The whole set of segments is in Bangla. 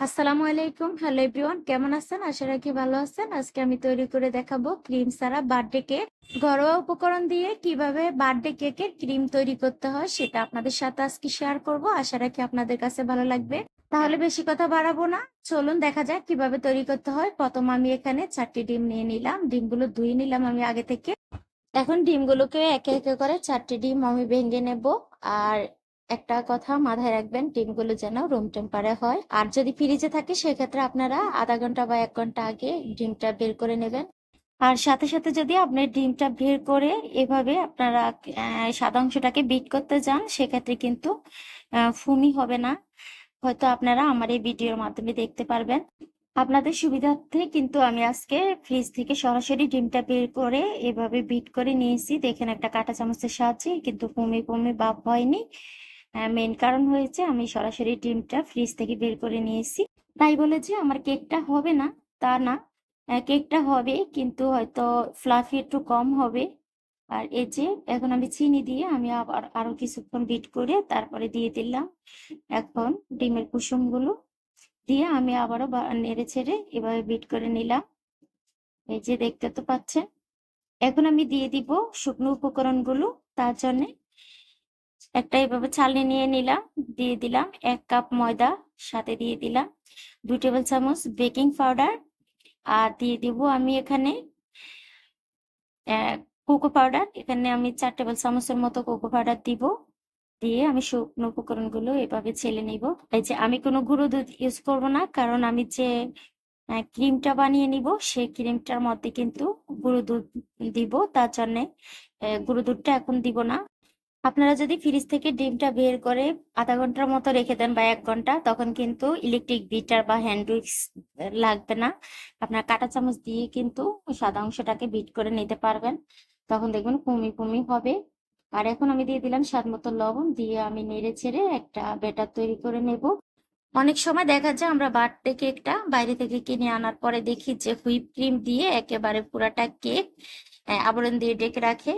আসসালামু আলাইকুম। হ্যালো এভরিওয়ান, কেমন আছেন? আশা রাখি ভালো আছেন। আজকে আমি তৈরি করে দেখাবো ক্রিম ছাড়া বার্থডে কেক। ঘরোয়া উপকরণ দিয়ে কিভাবে বার্থডে কেকের ক্রিম তৈরি করতে হয় সেটা আপনাদের সাথে আজকে শেয়ার করব। আশা রাখি আপনাদের কাছে ভালো লাগবে। তাহলে বেশি কথা বাড়াবো না, চলুন দেখা যাক কিভাবে তৈরি করতে হয়। প্রথম আমি এখানে 4টি ডিম নিয়ে নিলাম। ডিমগুলো ধুয়ে নিলাম আমি আগে থেকে। এখন ডিমগুলোকে একে একে করে 4টি ডিম আমি ভেঙে নেব। আর একটা কথা মাথায় রাখবেন, ডিমগুলো যেন রুম টেম্পারে হয়। আর যদি ফ্রিজে থাকে সেক্ষেত্রে আপনারা আধা ঘন্টা বা 1 ঘন্টা আগে ডিমটা বের করে নেবেন। আর সাথে সাথে যদি আপনি ডিমটা বের করে এভাবে আপনারা সাদা অংশটাকে বিট করতে যান সেক্ষেত্রে কিন্তু ফুমি হবে না। হয়তো আপনারা আমার এই ভিডিওর মাধ্যমে দেখতে পারবেন। আপনাদের সুবিধার্থে কিন্তু আমি আজকে ফ্রিজ থেকে সরাসরি ডিমটা বের করে এভাবে বিট করে নিয়েছি। দেখেন একটা কাঁটা চামচের সাহায্যে, কিন্তু ফুমি ফুমি ভাব হয়নি। মেন কারণ হয়েছে আমি সরাসরি ডিমটা ফ্রিজ থেকে বের করে নিয়েছি। তাই বলে যে আমার কেকটা হবে না তা না, কেকটা হবে কিন্তু হয়তো ফ্লাফি একটু কম হবে। আর এই যে এখন আমি চিনি দিয়ে আমি আবার আরো কিছুক্ষণ বিট করে তারপরে দিয়ে দিলাম। এখন ডিমের কুসুমগুলো দিয়ে আমি আবারও নেড়ে ছেড়ে এভাবে বিট করে নিলাম। এই যে দেখতে তো পাচ্ছেন। এখন আমি দিয়ে দিব শুকনো উপকরণগুলো। তার জন্য একটা এভাবে ছালনি নিয়ে নিলাম, দিয়ে দিলাম 1 কাপ ময়দা, সাথে দিয়ে দিলাম 2 টেবিল চামচ বেকিং পাউডার, আর দিয়ে দিব আমি এখানে কোকো পাউডার। এখানে আমি 4 টেবিল চামচের মতো কোকো পাউডার দিব। দিয়ে আমি শুকনো উপকরণগুলো এভাবে ছেলে নিব। এই যে আমি কোনো গুঁড়ো দুধ ইউজ করব না, কারণ আমি যে ক্রিমটা বানিয়ে নিব সেই ক্রিমটার মধ্যে কিন্তু গুঁড়ো দুধ দিব, তার জন্য গুঁড়ো দুধটা এখন দিব না। আপনারা যদি ফ্রিজ থেকে ডিমটা বের করে আধা ঘন্টার মতো রেখে দেন বা 1 ঘন্টা, তখন কিন্তু ইলেকট্রিক বিটার বা হ্যান্ড উইক্স লাগবে না। আপনার কাঁটা চামচ দিয়ে কিন্তু সাদা অংশটাকে বিট করে নিতে পারবেন। তখন দেখবেন ফুমি ফুমি হবে। আর এখন আমি দিয়ে দিলাম স্বাদ মতো লবণ, দিয়ে আমি নেড়ে ছেড়ে একটা ব্যাটার তৈরি করে নেব। অনেক সময় দেখা যায় আমরা বার্থডে কেকটা বাইরে থেকে কিনে আনার পরে দেখি যে হুইপ ক্রিম দিয়ে একেবারে পুরাটা কেক আবরণ দিয়ে ঢেকে রাখে।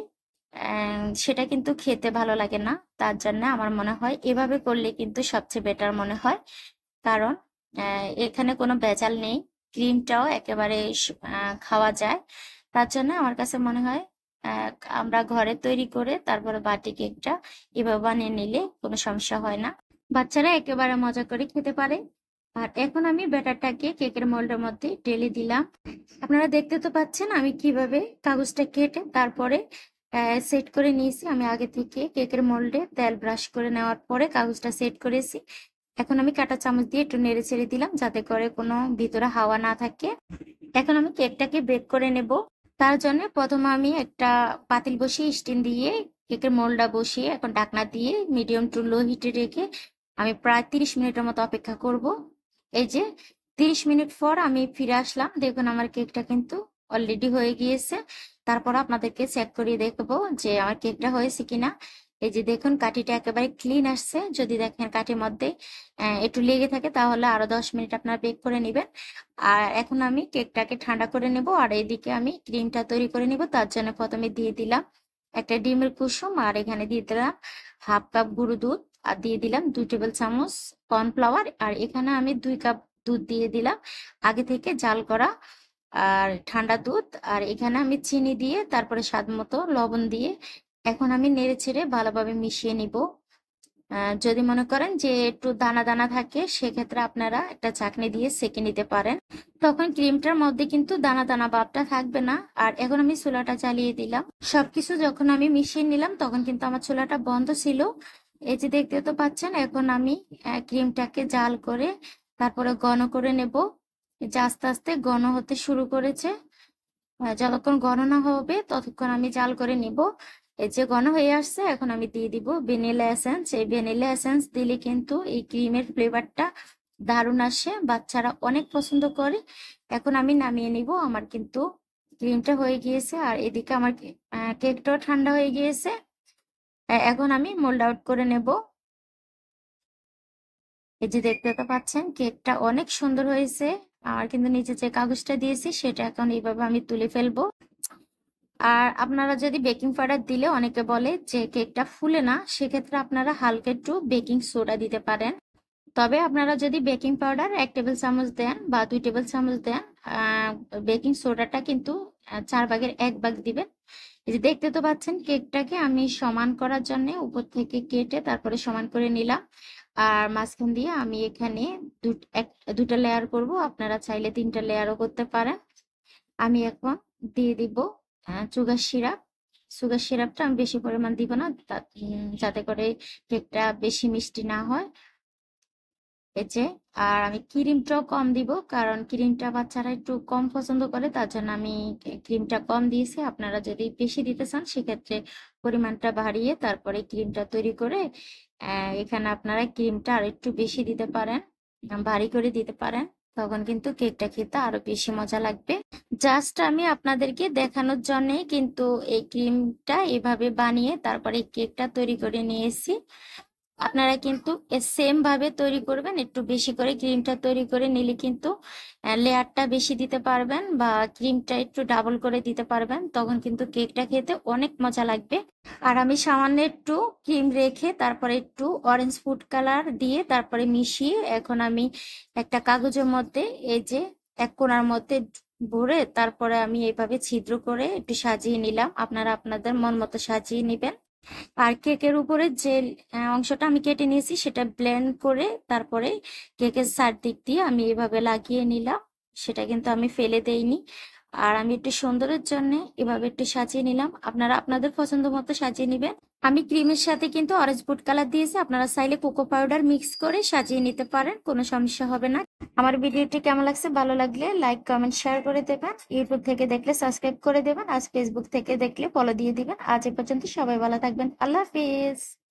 সেটা কিন্তু খেতে ভালো লাগে না। তার জন্য আমার মনে হয় এভাবে করলে কিন্তু সবচেয়ে বেটার মনে হয়। কারণ এখানে কোনো ভেজাল নেই, ক্রিমটাও একেবারে খাওয়া যায়। তার জন্য আমার কাছে মনে হয় আহ, আমরা ঘরে তৈরি করে তারপরে বাটি কেকটা এভাবে বানিয়ে নিলে কোনো সমস্যা হয় না। বাচ্চারা একেবারে মজা করে খেতে পারে। আর এখন আমি ব্যাটারটাকে কেকের মোল্ডের মধ্যে ঢেলে দিলাম। আপনারা দেখতে তো পাচ্ছেন আমি কিভাবে কাগজটা কেটে তারপরে সেট করে নিয়েছি। আমি আগে থেকে কেকের মোল্ডে তেল ব্রাশ করে নেওয়ার পরে কাগজটা সেট করেছি। এখন আমি কাঁটা চামচ দিয়ে একটু নেড়ে ছেড়ে দিলাম যাতে করে কোনো ভিতরে হাওয়া না থাকে। এখন আমি কেকটাকে বেক করে নেব। তার জন্য প্রথমে আমি একটা পাতিল বসিয়ে স্টিম দিয়ে কেকের মোল্ডটা বসিয়ে এখন ঢাকনা দিয়ে মিডিয়াম টু লো হিটে রেখে আমি প্রায় 30 মিনিটের মতো অপেক্ষা করব। এই যে 30 মিনিট পর আমি ফিরে আসলাম। দেখুন আমার কেকটা কিন্তু অলরেডি হয়ে গিয়েছে। তারপর আপনাদেরকে চেক করিয়ে দেখবো যে আমার কেকটা হয়েছে কিনা। এই যে দেখুন কাঠিটা একেবারে ক্লিন আসছে। যদি দেখেন কাঠির মধ্যে একটু লেগে থাকে তাহলে আরো 10 মিনিট আপনারা বেক করে নেবেন। আর এখন আমি কেকটাকে ঠান্ডা করে নেব, আর এদিকে আমি ক্রিমটা তৈরি করে নিব। তার জন্য প্রথমে দিয়ে দিলাম একটা ডিমের কুসুম, আর এখানে দিয়ে দিলাম হাফ কাপ গুঁড়ো দুধ, আর দিয়ে দিলাম 2 টেবিল চামচ কর্নফ্লাওয়ার, আর এখানে আমি 2 কাপ দুধ দিয়ে দিলাম আগে থেকে জাল করা আর ঠান্ডা দুধ। আর এখানে আমি চিনি দিয়ে তারপরে স্বাদ মতো লবণ দিয়ে এখন আমি নেড়ে ছেড়ে ভালোভাবে মিশিয়ে নিব। যদি মনে করেন যে একটু দানা দানা থাকে সেক্ষেত্রে আপনারা একটা চাকনি দিয়ে সেঁকে নিতে পারেন। তখন ক্রিমটার মধ্যে কিন্তু দানা দানা ভাবটা থাকবে না। আর এখন আমি চুলাটা চালিয়ে দিলাম। সবকিছু যখন আমি মিশিয়ে নিলাম তখন কিন্তু আমার চুলাটা বন্ধ ছিল। এই যে দেখতে তো পাচ্ছেন। এখন আমি ক্রিমটাকে জাল করে তারপরে ঘন করে নেব। এই যে আস্তে আস্তে ঘন হতে শুরু করেছে। যতক্ষণ ঘন না হবে ততক্ষণ আমি জাল করে নিব। এই যে ঘন হয়ে আসছে, এখন আমি দিয়ে দিব ভ্যানিলা এসেন্স। এই ভ্যানিলা এসেন্স দিলে কিন্তু এই ক্রিমের ফ্লেভারটা দারুণ আসে, বাচ্চারা অনেক পছন্দ করে। এখন আমি নামিয়ে নিব। আমার কিন্তু ক্রিমটা হয়ে গিয়েছে, আর এদিকে আমার কেকটাও ঠান্ডা হয়ে গিয়েছে। এখন আমি মোল্ড আউট করে নেব। এই যে দেখতে তো পাচ্ছেন কেকটা অনেক সুন্দর হয়েছে। আর কিন্তু নিচে যে কাগজটা দিয়েছি সেটা এখন এইভাবে আমি তুলে ফেলবো। আর আপনারা যদি বেকিং পাউডার দিলে অনেকে বলে যে কেকটা ফুলে না, সেক্ষেত্রে আপনারা হালকা একটু বেকিং সোডা দিতে পারেন। তবে আপনারা যদি বেকিং পাউডার 1 টেবিল চামচ দেন বা 2 টেবিল চামচ দেন, বেকিং সোডাটা কিন্তু 4 ভাগের 1 ভাগ দিবেন। এই যে দেখতে তো পাচ্ছেন, কেকটাকে আমি সমান করার জন্য উপর থেকে কেটে তারপরে সমান করে নিলাম। আর মাঝখান দিয়ে আমি এখানে দুটা লেয়ার করব, আপনারা চাইলে 3টা লেয়ারও করতে পারেন। আমি এখন দিয়ে দিব সুগার সিরাপ। সুগার সিরাপটা আমি বেশি পরিমাণ দিব না, যাতে করে কেকটা বেশি মিষ্টি না হয়। এই যে, আর আমি ক্রিমটাও কম দিব, কারণ ক্রিমটা বাচ্চারা একটু কম পছন্দ করে, তার জন্য আমি ক্রিমটা কম দিয়েছি। আপনারা যদি বেশি দিতে চান সেক্ষেত্রে পরিমাণটা বাড়িয়ে তারপরে ক্রিমটা তৈরি করে এখানে আপনারা ক্রিমটা আর একটু বেশি দিতে পারেন, ভারী করে দিতে পারেন, তখন কিন্তু কেকটা খেতে আরো বেশি মজা লাগবে। জাস্ট আমি আপনাদেরকে দেখানোর জন্যই কিন্তু এই ক্রিমটা এভাবে বানিয়ে তারপরে কেকটা তৈরি করে নিয়েছি। আপনারা কিন্তু সেম ভাবে তৈরি করবেন, একটু বেশি করে ক্রিমটা তৈরি করে নিলে কিন্তু লেয়ারটা বেশি দিতে পারবেন বা ক্রিমটা একটু ডাবল করে দিতে পারবেন, তখন কিন্তু কেকটা খেতে অনেক মজা লাগবে। আর আমি সামান্য একটু ক্রিম রেখে তারপরে একটু অরেঞ্জ ফুড কালার দিয়ে তারপরে মিশিয়ে এখন আমি একটা কাগজের মধ্যে এই যে এক কোণার মধ্যে ভরে তারপরে আমি এইভাবে ছিদ্র করে একটু সাজিয়ে নিলাম। আপনারা আপনাদের মন মতো সাজিয়ে নেবেন। আর কেকের উপরে যে অংশটা আমি কেটে নিয়েছি সেটা ব্লেন্ড করে তারপরে কেকের চারদিক দিয়ে আমি এভাবে লাগিয়ে নিলাম, সেটা কিন্তু আমি ফেলে দেইনি। আর আমি একটু সুন্দরের জন্য এভাবে একটু সাজিয়ে নিলাম, আপনারা আপনাদের পছন্দ মতো সাজিয়ে নেবেন। আমি ক্রিমের সাথে কিন্তু অরেঞ্জ ফুড কালার দিয়েছি, আপনারা চাইলে কোকো পাউডার মিক্স করে সাজিয়ে নিতে পারেন, কোনো সমস্যা হবে না। আমার ভিডিওটি কেমন লাগছে, ভালো লাগলে লাইক কমেন্ট শেয়ার করে দেবেন। ইউটিউব থেকে দেখলে সাবস্ক্রাইব করে দেবেন, আজ ফেসবুক থেকে দেখলে ফলো দিয়ে দিবেন। আজ এ পর্যন্ত, সবাই ভালো থাকবেন, আল্লাহ হাফিজ।